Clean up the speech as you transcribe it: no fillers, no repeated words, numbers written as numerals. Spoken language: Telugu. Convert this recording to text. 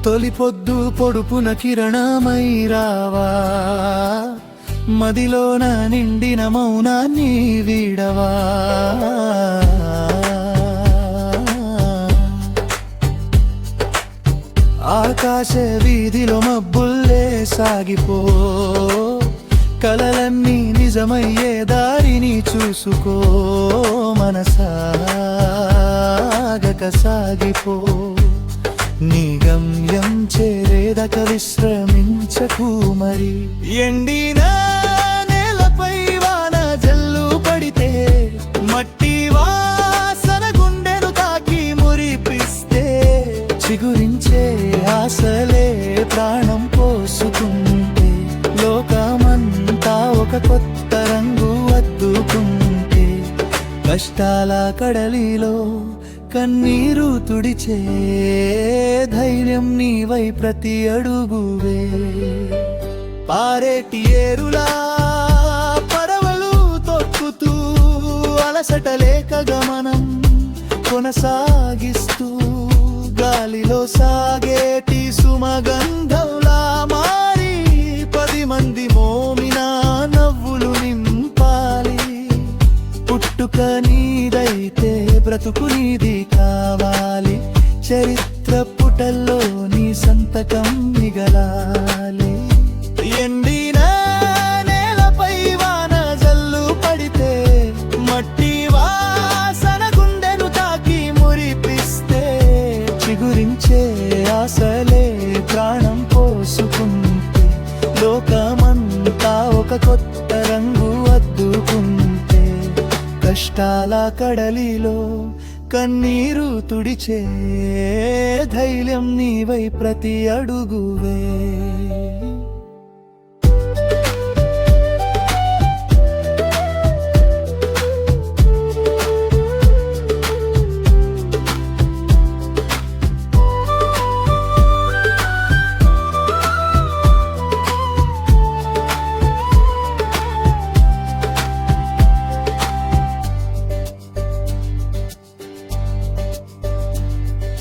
తొలి పొద్దు పొడుపున కిరణమై రావా, మదిలోన నిండిన మౌనాన్ని వీడవా. ఆకాశ వీధిలో మబ్బుల్లే సాగిపో, కలలన్నీ నిజమయ్యే దారిని చూసుకో. మనసాగక సాగిపో, నీ గమ్యం చేరేదక విశ్రమించకు మరి. ఎండిన నేలపై వాన జల్లు పడితే, మట్టి వాసన గుండెను తాకి మురిపిస్తే, చిగురించే ఆశలే ప్రాణం పోసుకుంటే, లోకమంతా ఒక కొత్త రంగు అద్దుకుంటే, కష్టాల కడలిలో కన్నీరు తుడిచే ధైర్యం నీవై ప్రతి అడుగువే. పారేటి ఏరులా పడవలు తొక్కుతూ, అలసట లేక గమనం కొనసాగిస్తూ, గాలిలో సాగేటి సుమగంధంలా మారి 10 మంది మోమిన నవ్వులు నింపాలి. పుట్టుక నీదైతే బ్రతుకు నీది కావాలి, చరిత్ర పుటల్లో నీ సంతకం మిగలాలి. ఎండిన నేలపై వాన జల్లు పడితే, మట్టి వాసన గుండెను తాకి మురిపిస్తే, చిగురించే ఆశలే ప్రాణం పోసుకుంటే, లోకమంతా ఒక కొత్త రంగు అద్దుకుంటే, కష్టాల కడలిలో కన్నీరు తుడిచే ధైర్యం నీవై ప్రతి అడుగువే.